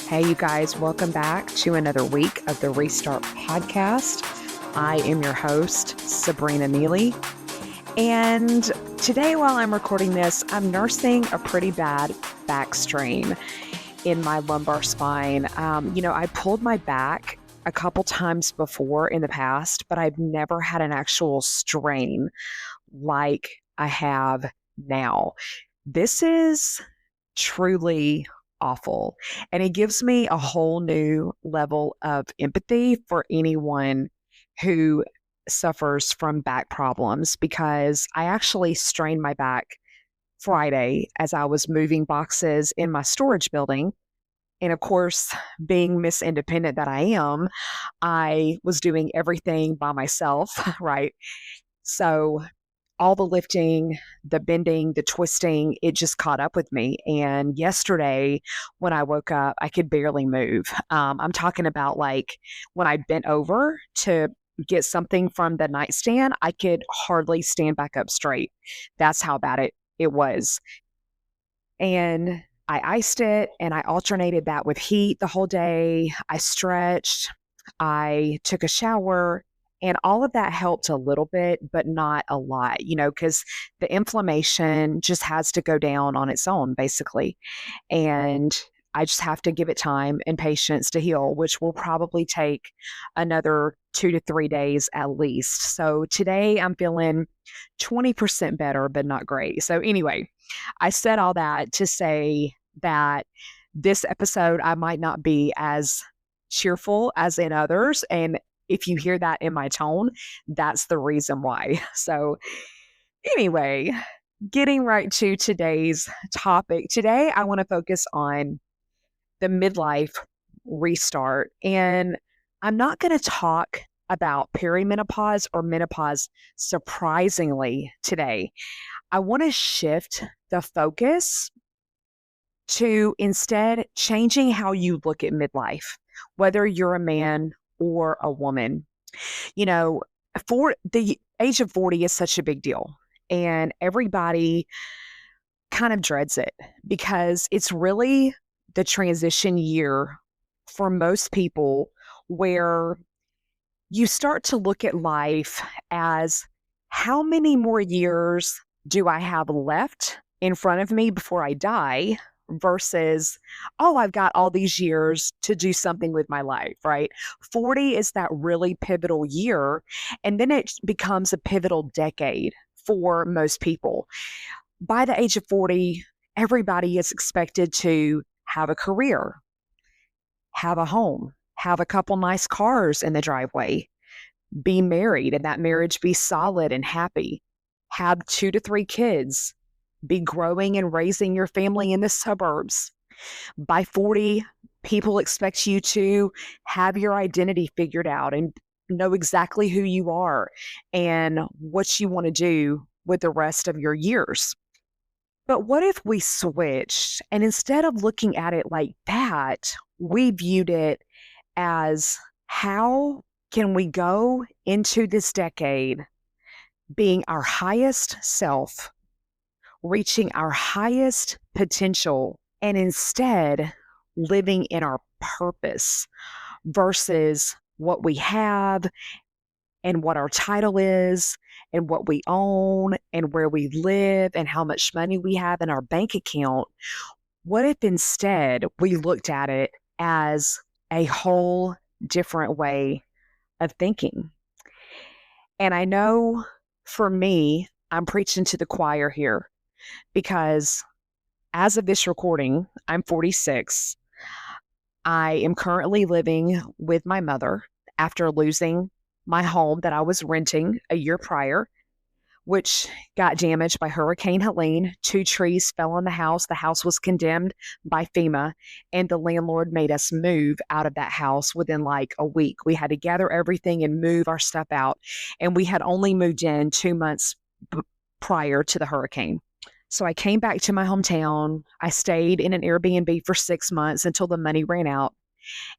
Hey, you guys, welcome back to another week of the Restart podcast. I am your host, Sabrina Neely. And today, while I'm recording this, I'm nursing a pretty bad back strain in my lumbar spine. I pulled my back a couple times before in the past, but I've never had an actual strain like I have now. This is truly awful. And it gives me a whole new level of empathy for anyone who suffers from back problems because I actually strained my back Friday as I was moving boxes in my storage building. And of course, being Miss Independent that I am, I was doing everything by myself, right? So all the lifting, the bending, the twisting, it just caught up with me. And yesterday, when I woke up, I could barely move. I'm talking about like when I bent over to get something from the nightstand, I could hardly stand back up straight. That's how bad it was. And I iced it and I alternated that with heat the whole day. I stretched, I took a shower, and all of that helped a little bit, but not a lot, because the inflammation just has to go down on its own, basically. And I just have to give it time and patience to heal, which will probably take another 2 to 3 days at least. So today I'm feeling 20% better, but not great. So, anyway, I said all that to say that this episode, I might not be as cheerful as in others. And if you hear that in my tone, that's the reason why. So, anyway, getting right to today's topic. Today, I want to focus on the midlife restart. And I'm not going to talk about perimenopause or menopause surprisingly today. I want to shift the focus to instead changing how you look at midlife, whether you're a man or a woman. You know, for the age of 40 is such a big deal, and everybody kind of dreads it because it's really the transition year for most people where you start to look at life as how many more years do I have left in front of me before I die versus, oh, I've got all these years to do something with my life, right? 40 is that really pivotal year. And then it becomes a pivotal decade for most people. By the age of 40, everybody is expected to have a career, have a home, have a couple nice cars in the driveway, be married and that marriage be solid and happy, have 2 to 3 kids, be growing and raising your family in the suburbs. By 40, people expect you to have your identity figured out and know exactly who you are and what you want to do with the rest of your years. But what if we switched and instead of looking at it like that, we viewed it as how can we go into this decade being our highest self, reaching our highest potential, and instead living in our purpose versus what we have and what our title is and what we own and where we live and how much money we have in our bank account. What if instead we looked at it as a whole different way of thinking? And I know for me, I'm preaching to the choir here because as of this recording, I'm 46. I am currently living with my mother after losing my home that I was renting a year prior, which got damaged by Hurricane Helene. 2 trees fell on the house. The house was condemned by FEMA, and the landlord made us move out of that house within like a week. We had to gather everything and move our stuff out, and we had only moved in 2 months prior to the hurricane. So I came back to my hometown. I stayed in an Airbnb for 6 months until the money ran out.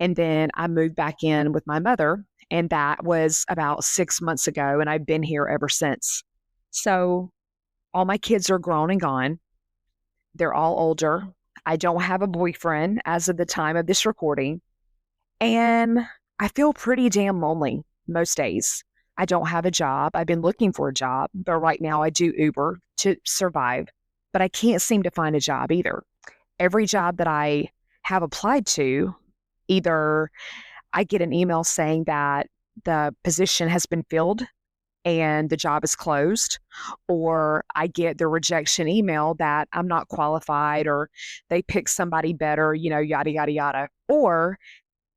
And then I moved back in with my mother, and that was about 6 months ago, and I've been here ever since. So all my kids are grown and gone. They're all older. I don't have a boyfriend as of the time of this recording. And I feel pretty damn lonely most days. I don't have a job. I've been looking for a job, but right now I do Uber to survive, but I can't seem to find a job either. Every job that I have applied to, either I get an email saying that the position has been filled and the job is closed, or I get the rejection email that I'm not qualified or they pick somebody better, yada, yada, yada. Or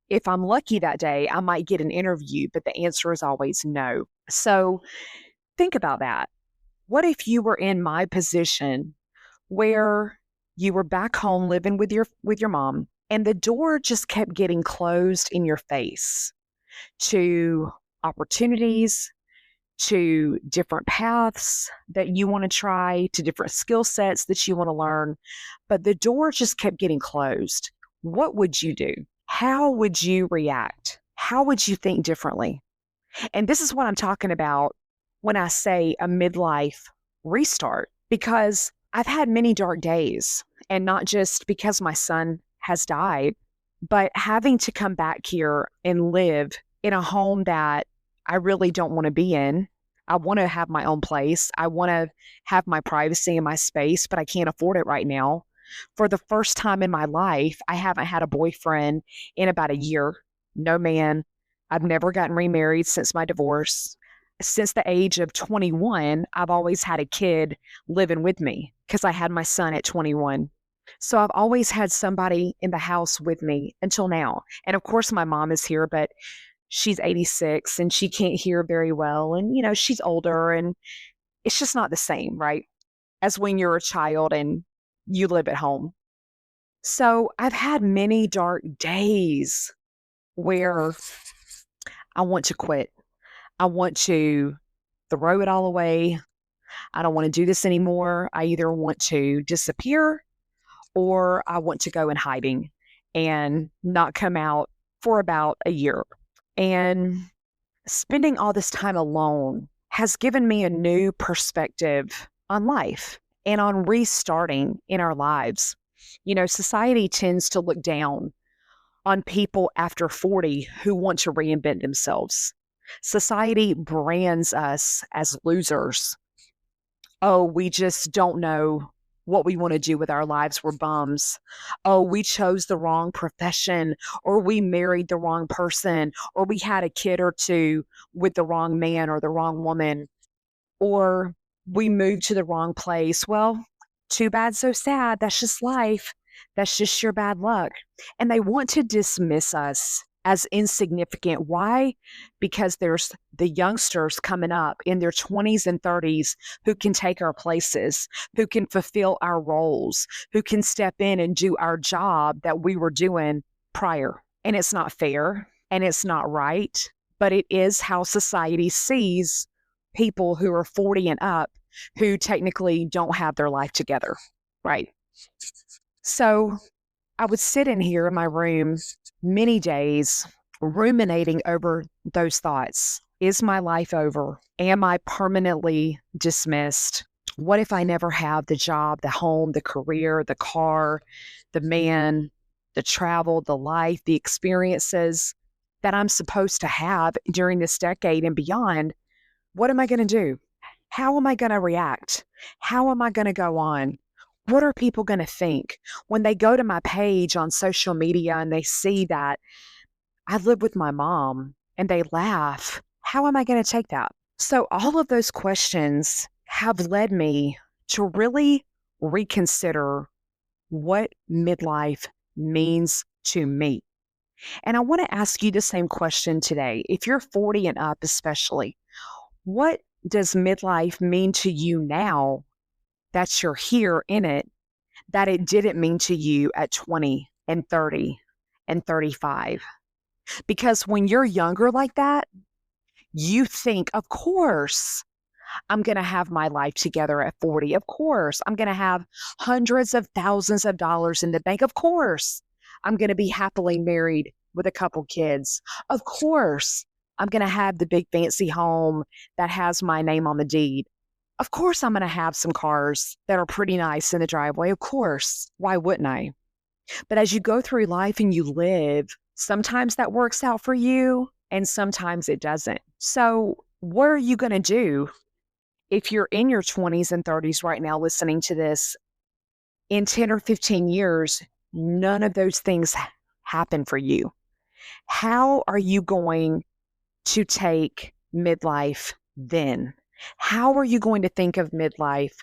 if I'm lucky that day, I might get an interview, but the answer is always no. So think about that. What if you were in my position where you were back home living with your mom and the door just kept getting closed in your face to opportunities, to different paths that you want to try, to different skill sets that you want to learn, but the door just kept getting closed? What would you do? How would you react? How would you think differently? And this is what I'm talking about when I say a midlife restart, because I've had many dark days, and not just because my son has died, but having to come back here and live in a home that I really don't want to be in. I want to have my own place. I want to have my privacy and my space, but I can't afford it right now. For the first time in my life, I haven't had a boyfriend in about a year. No man. I've never gotten remarried since my divorce. Since the age of 21, I've always had a kid living with me because I had my son at 21. So I've always had somebody in the house with me until now. And of course, my mom is here, but she's 86 and she can't hear very well. And, she's older and it's just not the same, right? As when you're a child and you live at home. So I've had many dark days where I want to quit. I want to throw it all away. I don't want to do this anymore. I either want to disappear or I want to go in hiding and not come out for about a year. And spending all this time alone has given me a new perspective on life and on restarting in our lives. Society tends to look down on people after 40 who want to reinvent themselves. Society brands us as losers. Oh, we just don't know what we want to do with our lives. We're bums. Oh, we chose the wrong profession, or we married the wrong person, or we had a kid or two with the wrong man or the wrong woman, or we moved to the wrong place. Well, too bad, so sad. That's just life. That's just your bad luck. And they want to dismiss us as insignificant. Why? Because there's the youngsters coming up in their 20s and 30s who can take our places, who can fulfill our roles, who can step in and do our job that we were doing prior. And it's not fair and it's not right, but it is how society sees people who are 40 and up who technically don't have their life together, right? So I would sit in here in my room many days ruminating over those thoughts. Is my life over? Am I permanently dismissed? What if I never have the job, the home, the career, the car, the man, the travel, the life, the experiences that I'm supposed to have during this decade and beyond? What am I going to do? How am I going to react? How am I going to go on? What are people going to think when they go to my page on social media and they see that I live with my mom and they laugh? How am I going to take that? So all of those questions have led me to really reconsider what midlife means to me. And I want to ask you the same question today. If you're 40 and up, especially, what does midlife mean to you now that you're here in it, that it didn't mean to you at 20 and 30 and 35? Because when you're younger like that, you think, of course, I'm going to have my life together at 40. Of course, I'm going to have hundreds of thousands of dollars in the bank. Of course, I'm going to be happily married with a couple kids. Of course, I'm going to have the big fancy home that has my name on the deed. Of course, I'm going to have some cars that are pretty nice in the driveway. Of course. Why wouldn't I? But as you go through life and you live, sometimes that works out for you and sometimes it doesn't. So, what are you going to do if you're in your 20s and 30s right now listening to this? In 10 or 15 years, none of those things happen for you. How are you going to take midlife then? How are you going to think of midlife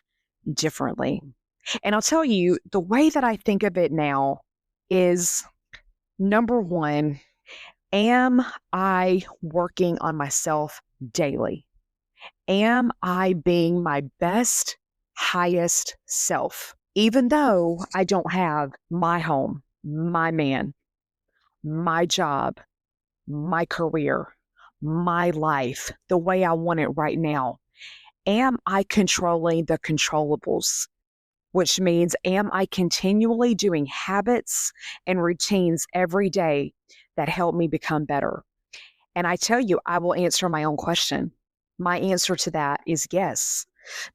differently? And I'll tell you, the way that I think of it now is number one, am I working on myself daily? Am I being my best, highest self? Even though I don't have my home, my man, my job, my career, my life, the way I want it right now, am I controlling the controllables? Which means, am I continually doing habits and routines every day that help me become better? And I tell you, I will answer my own question. My answer to that is yes,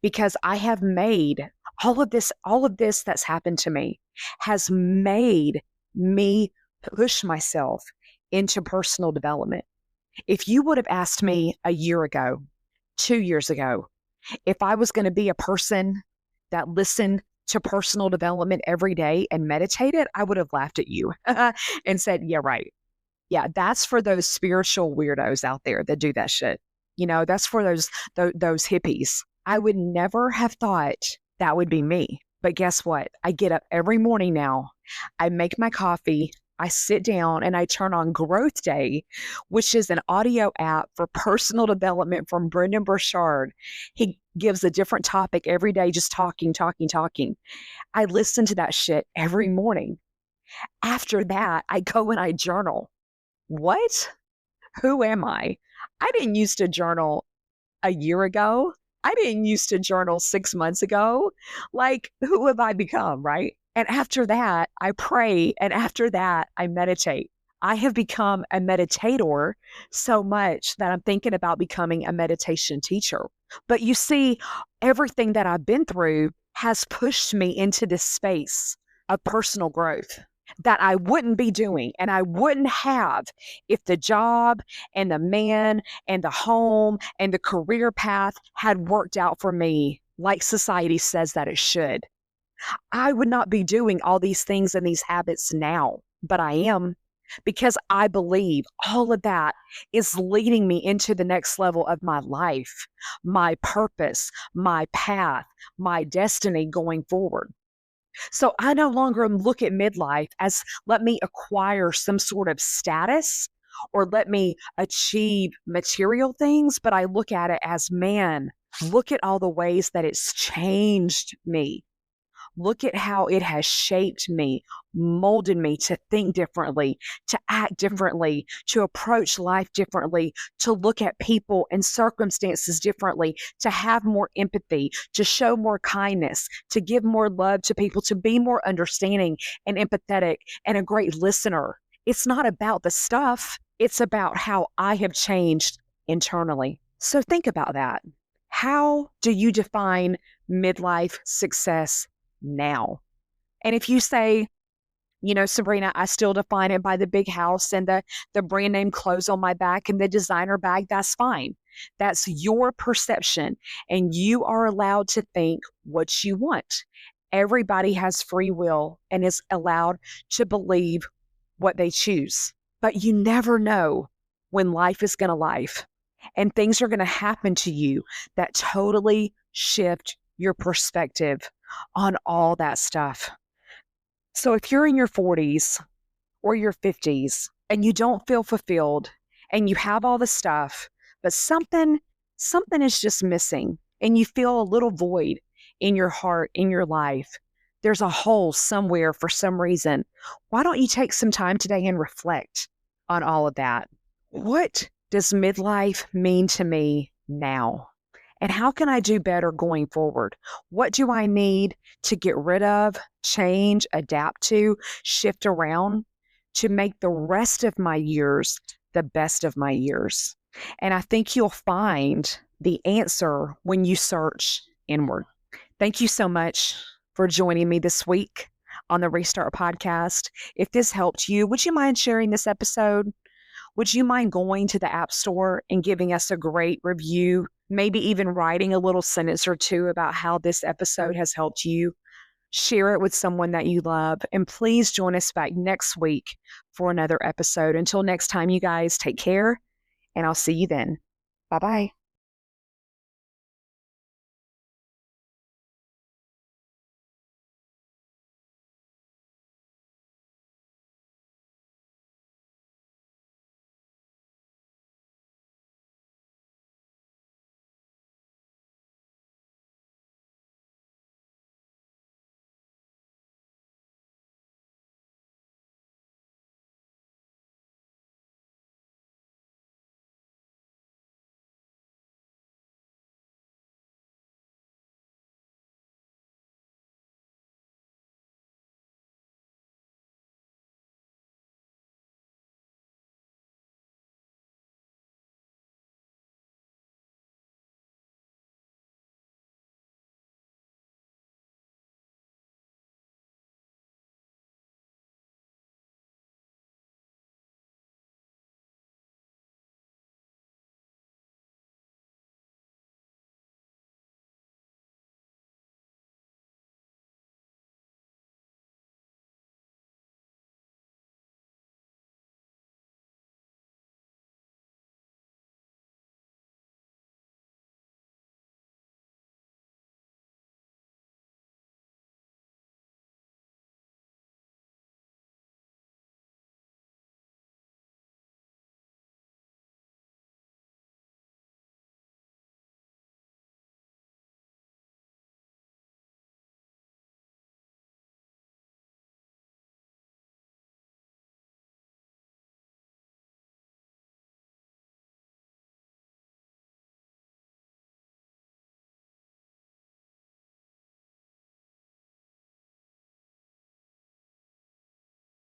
because I have made all of this that's happened to me has made me push myself into personal development. If you would have asked me a year ago, 2 years ago, if I was going to be a person that listened to personal development every day and meditated, I would have laughed at you and said, yeah, right. Yeah, that's for those spiritual weirdos out there that do that shit. That's for those hippies. I would never have thought that would be me. But guess what? I get up every morning now. I make my coffee. I sit down and I turn on Growth Day, which is an audio app for personal development from Brendan Burchard. He gives a different topic every day, just talking, talking, talking. I listen to that shit every morning. After that, I go and I journal. What? Who am I? I didn't used to journal a year ago. I didn't used to journal 6 months ago. Like, who have I become, right? And after that, I pray. And after that, I meditate. I have become a meditator so much that I'm thinking about becoming a meditation teacher. But you see, everything that I've been through has pushed me into this space of personal growth that I wouldn't be doing and I wouldn't have if the job and the man and the home and the career path had worked out for me like society says that it should. I would not be doing all these things and these habits now, but I am, because I believe all of that is leading me into the next level of my life, my purpose, my path, my destiny going forward. So I no longer look at midlife as let me acquire some sort of status or let me achieve material things, but I look at it as, man, look at all the ways that it's changed me. Look at how it has shaped me, molded me to think differently, to act differently, to approach life differently, to look at people and circumstances differently, to have more empathy, to show more kindness, to give more love to people, to be more understanding and empathetic and a great listener. It's not about the stuff, it's about how I have changed internally. So think about that. How do you define midlife success now? And if you say, Sabrina, I still define it by the big house and the brand name clothes on my back and the designer bag, that's fine. That's your perception, and you are allowed to think what you want. Everybody has free will and is allowed to believe what they choose. But you never know when life is going to life and things are going to happen to you that totally shift your perspective on all that stuff. So if you're in your 40s or your 50s and you don't feel fulfilled and you have all the stuff, but something is just missing and you feel a little void in your heart, in your life, there's a hole somewhere for some reason. Why don't you take some time today and reflect on all of that? What does midlife mean to me now? And how can I do better going forward? What do I need to get rid of, change, adapt to, shift around to make the rest of my years the best of my years? And I think you'll find the answer when you search inward. Thank you so much for joining me this week. on the Restart podcast. If this helped you, would you mind sharing this episode? Would you mind going to the App Store and giving us a great review? Maybe even writing a little sentence or two about how this episode has helped you. Share it with someone that you love. And please join us back next week for another episode. Until next time, you guys, take care, and I'll see you then. Bye bye.